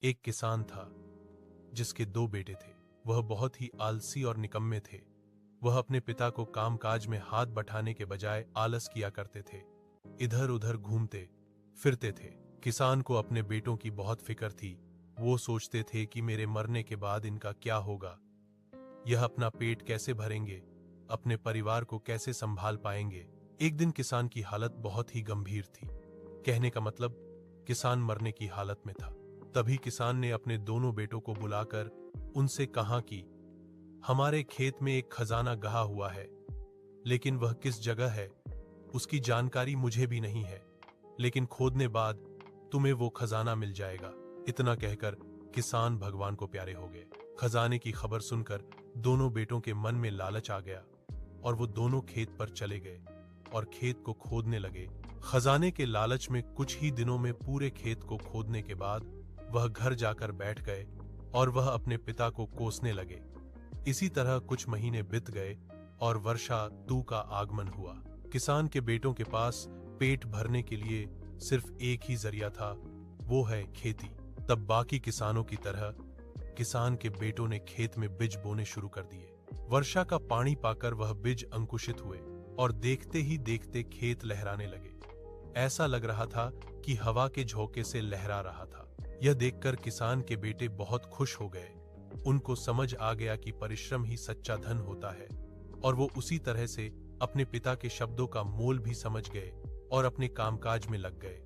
एक किसान था जिसके दो बेटे थे। वह बहुत ही आलसी और निकम्मे थे। वह अपने पिता को कामकाज में हाथ बटाने के बजाय आलस किया करते थे, इधर उधर घूमते फिरते थे। किसान को अपने बेटों की बहुत फिक्र थी। वो सोचते थे कि मेरे मरने के बाद इनका क्या होगा, यह अपना पेट कैसे भरेंगे, अपने परिवार को कैसे संभाल पाएंगे। एक दिन किसान की हालत बहुत ही गंभीर थी। कहने का मतलब, किसान मरने की हालत में था। तभी किसान ने अपने दोनों बेटों को बुलाकर उनसे कहा कि हमारे खेत में एक खजाना गहा हुआ है, लेकिन वह किस जगह है उसकी जानकारी मुझे भी नहीं है, लेकिन खोदने बाद तुम्हें वो खजाना मिल जाएगा। इतना कहकर किसान भगवान को प्यारे हो गए। खजाने की खबर सुनकर दोनों बेटों के मन में लालच आ गया और वो दोनों खेत पर चले गए और खेत को खोदने लगे। खजाने के लालच में कुछ ही दिनों में पूरे खेत को खोदने के बाद वह घर जाकर बैठ गए और वह अपने पिता को कोसने लगे। इसी तरह कुछ महीने बीत गए और वर्षा ऋतु का आगमन हुआ। किसान के बेटों के पास पेट भरने के लिए सिर्फ एक ही जरिया था, वो है खेती। तब बाकी किसानों की तरह किसान के बेटों ने खेत में बीज बोने शुरू कर दिए। वर्षा का पानी पाकर वह बीज अंकुशित हुए और देखते ही देखते खेत लहराने लगे। ऐसा लग रहा था कि हवा के झोंके से लहरा रहा था। यह देखकर किसान के बेटे बहुत खुश हो गए। उनको समझ आ गया कि परिश्रम ही सच्चा धन होता है, और वो उसी तरह से अपने पिता के शब्दों का मोल भी समझ गए और अपने कामकाज में लग गए।